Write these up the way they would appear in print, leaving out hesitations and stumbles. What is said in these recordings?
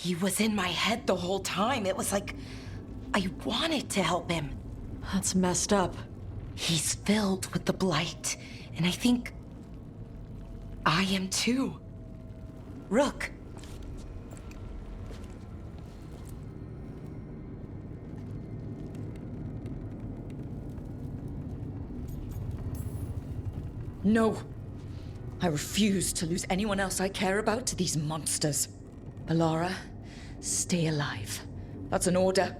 He was in my head the whole time. It was like I wanted to help him. That's messed up. He's filled with the blight, and I think I am too. Rook. No. I refuse to lose anyone else I care about to these monsters. Bellara, stay alive. That's an order.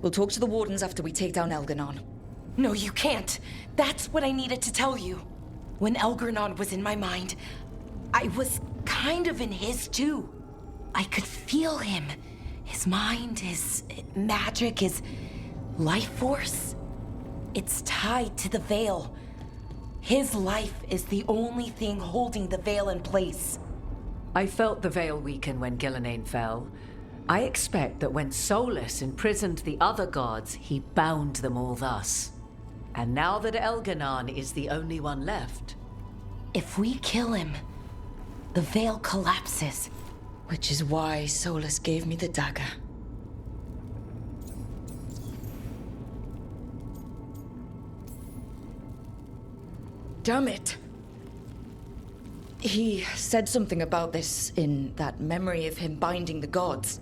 We'll talk to the wardens after we take down Elganon. No, you can't. That's what I needed to tell you. When Elgarnon was in my mind, I was kind of in his too. I could feel him. His mind, his magic, his life force. It's tied to the Veil. His life is the only thing holding the Veil in place. I felt the Veil weaken when Gillenane fell. I expect that when Solas imprisoned the other gods, he bound them all thus. And now that Elganon is the only one left... If we kill him, the Veil collapses. Which is why Solas gave me the dagger. Damn it! He said something about this in that memory of him binding the gods.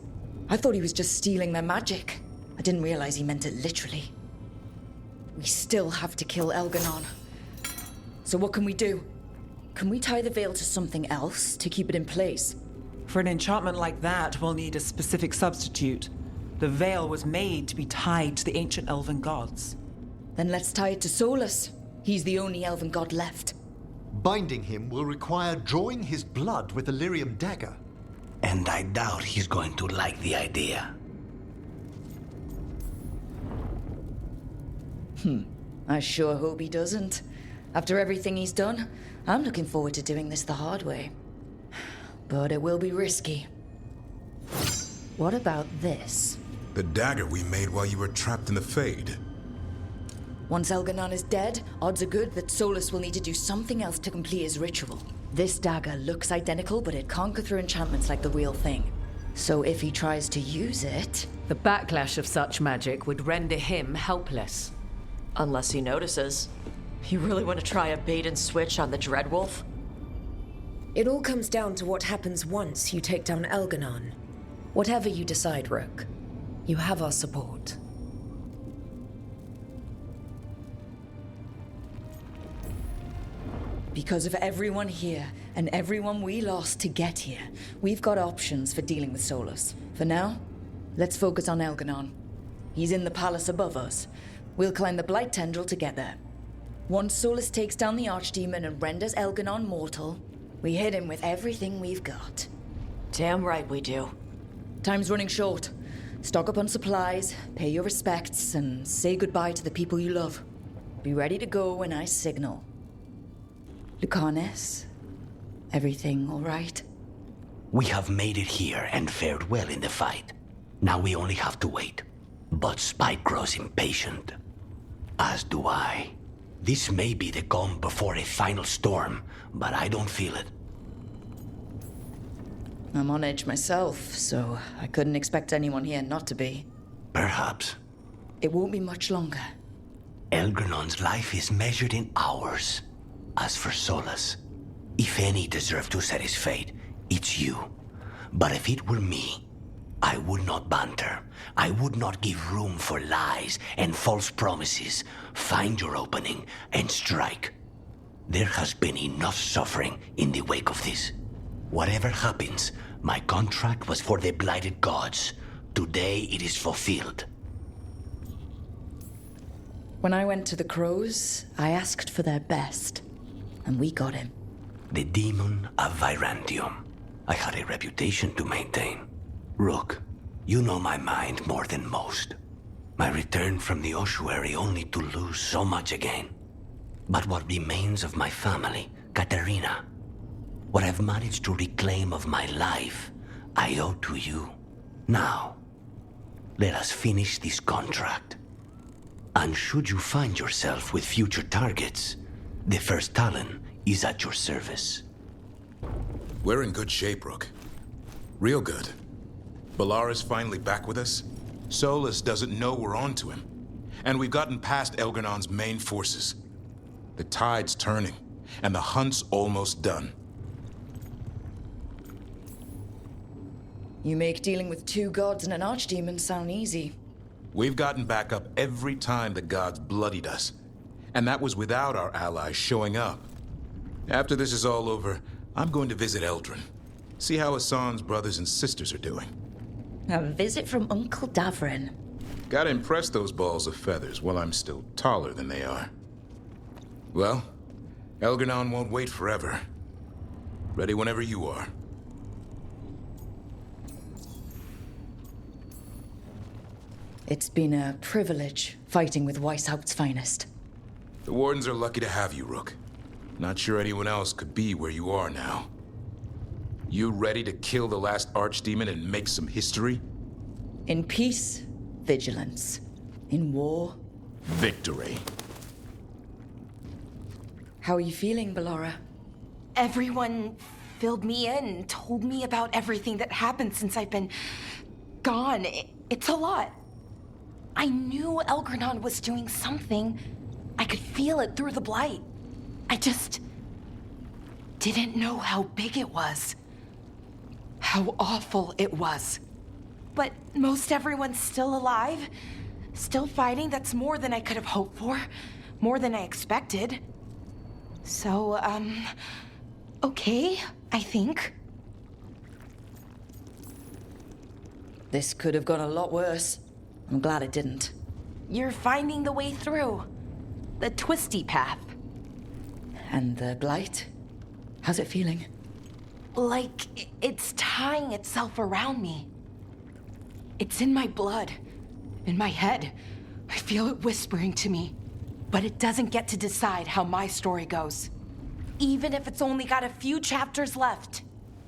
I thought he was just stealing their magic. I didn't realize he meant it literally. We still have to kill Elganon. So what can we do? Can we tie the veil to something else to keep it in place? For an enchantment like that, we'll need a specific substitute. The veil was made to be tied to the ancient elven gods. Then let's tie it to Solas. He's the only elven god left. Binding him will require drawing his blood with the lyrium dagger. And I doubt he's going to like the idea. I sure hope he doesn't. After everything he's done, I'm looking forward to doing this the hard way. But it will be risky. What about this? The dagger we made while you were trapped in the Fade. Once Elganon is dead, odds are good that Solas will need to do something else to complete his ritual. This dagger looks identical, but it can't go through enchantments like the real thing. So if he tries to use it... The backlash of such magic would render him helpless. Unless he notices. You really want to try a bait and switch on the Dreadwolf? It all comes down to what happens once you take down Elganon. Whatever you decide, Rook, you have our support. Because of everyone here, and everyone we lost to get here, we've got options for dealing with Solas. For now, let's focus on Elganon. He's in the palace above us. We'll climb the blight tendril to get there. Once Solas takes down the Archdemon and renders Elganon mortal, we hit him with everything we've got. Damn right we do. Time's running short. Stock up on supplies, pay your respects, and say goodbye to the people you love. Be ready to go when I signal. Lucanes, everything all right? We have made it here and fared well in the fight. Now we only have to wait. But Spike grows impatient. As do I. This may be the calm before a final storm, but I don't feel it. I'm on edge myself, so I couldn't expect anyone here not to be. Perhaps. It won't be much longer. Elgernon's life is measured in hours. As for Solas, if any deserve to set his fate, it's you. But if it were me, I would not banter. I would not give room for lies and false promises. Find your opening and strike. There has been enough suffering in the wake of this. Whatever happens, my contract was for the blighted gods. Today it is fulfilled. When I went to the Crows, I asked for their best. And we got him. The demon of Virantium. I had a reputation to maintain. Rook, you know my mind more than most. I returned from the ossuary only to lose so much again. But what remains of my family, Katerina, what I've managed to reclaim of my life, I owe to you. Now, let us finish this contract. And should you find yourself with future targets, the first Talon is at your service. We're in good shape, Rook. Real good. Bellara's finally back with us. Solas doesn't know we're onto him. And we've gotten past Elgernon's main forces. The tide's turning, and the hunt's almost done. You make dealing with 2 gods and an archdemon sound easy. We've gotten back up every time the gods bloodied us. And that was without our allies showing up. After this is all over, I'm going to visit Eldrin. See how Hassan's brothers and sisters are doing. A visit from Uncle Davrin. Gotta impress those balls of feathers while I'm still taller than they are. Well, Elgernon won't wait forever. Ready whenever you are. It's been a privilege fighting with Weishaupt's finest. The Wardens are lucky to have you, Rook. Not sure anyone else could be where you are now. You ready to kill the last archdemon and make some history? In peace, vigilance. In war, victory. How are you feeling, Bellara? Everyone filled me in, told me about everything that happened since I've been gone. It's a lot. I knew Elgernon was doing something. I could feel it through the blight. I just didn't know how big it was. How awful it was. But most everyone's still alive. Still fighting. That's more than I could have hoped for. More than I expected. So, okay, I think. This could have gone a lot worse. I'm glad it didn't. You're finding the way through. The twisty path. And the blight? How's it feeling? Like it's tying itself around me. It's in my blood. In my head. I feel it whispering to me. But it doesn't get to decide how my story goes. Even if it's only got a few chapters left.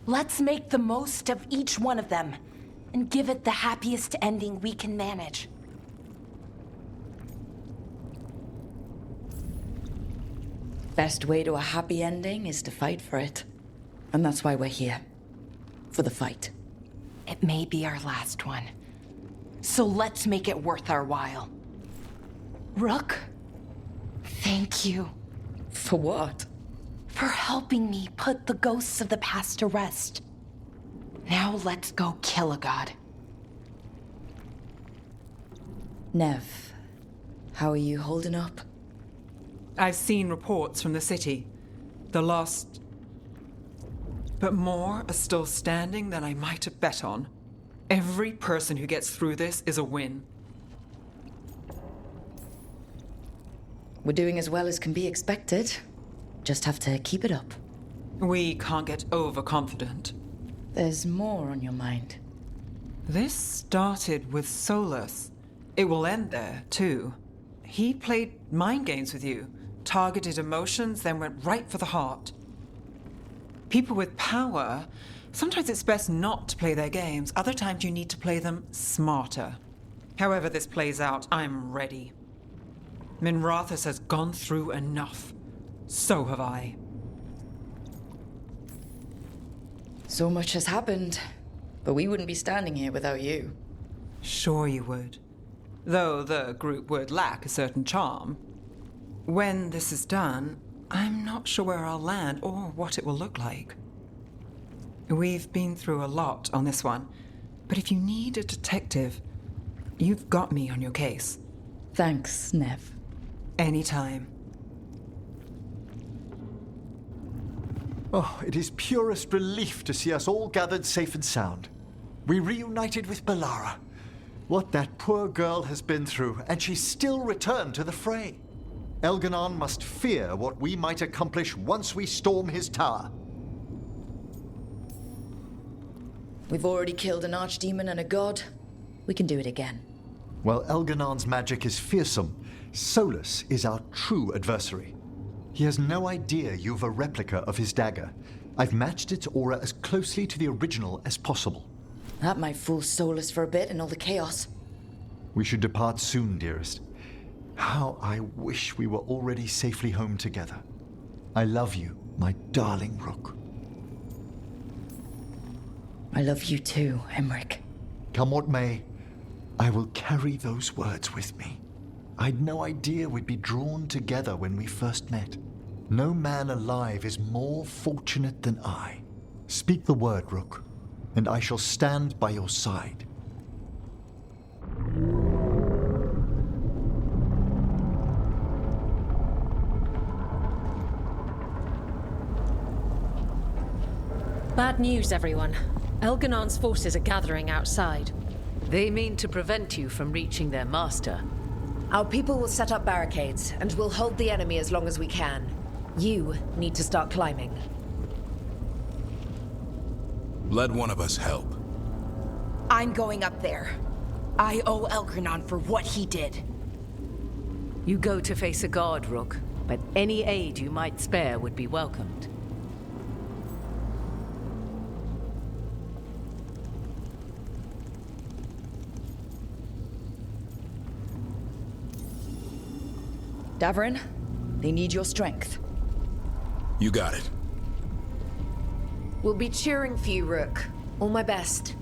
Let's make the most of each one of them. And give it the happiest ending we can manage. Best way to a happy ending is to fight for it. And that's why we're here. For the fight. It may be our last one. So let's make it worth our while. Rook, thank you. For what? For helping me put the ghosts of the past to rest. Now let's go kill a god. Nev, how are you holding up? I've seen reports from the city. The lost... But more are still standing than I might have bet on. Every person who gets through this is a win. We're doing as well as can be expected. Just have to keep it up. We can't get overconfident. There's more on your mind. This started with Solas. It will end there, too. He played mind games with you, targeted emotions, then went right for the heart. People with power, sometimes it's best not to play their games. Other times you need to play them smarter. However this plays out, I'm ready. Minrathous has gone through enough. So have I. So much has happened, but we wouldn't be standing here without you. Sure you would. Though the group would lack a certain charm. When this is done, I'm not sure where I'll land or what it will look like. We've been through a lot on this one, but if you need a detective, you've got me on your case. Thanks, Nev. Anytime. Oh, it is purest relief to see us all gathered safe and sound. We reunited with Bellara. What that poor girl has been through, and she still returned to the fray. Elgernon must fear what we might accomplish once we storm his tower. We've already killed an archdemon and a god. We can do it again. While Elgernon's magic is fearsome, Solas is our true adversary. He has no idea you've a replica of his dagger. I've matched its aura as closely to the original as possible. That might fool Solas for a bit in all the chaos. We should depart soon, dearest. How I wish we were already safely home together. I love you, my darling Rook. I love you too, Emmerich. come what may, I will carry those words with me. I'd no idea we'd be drawn together when we first met. No man alive is more fortunate than I. Speak the word, Rook, and I shall stand by your side. Bad news, everyone. Elganon's forces are gathering outside. They mean to prevent you from reaching their master. Our people will set up barricades, and we'll hold the enemy as long as we can. You need to start climbing. Let one of us help. I'm going up there. I owe Elgranon for what he did. You go to face a guard, Rook, but any aid you might spare would be welcomed. Davrin, they need your strength. You got it. We'll be cheering for you, Rook. All my best.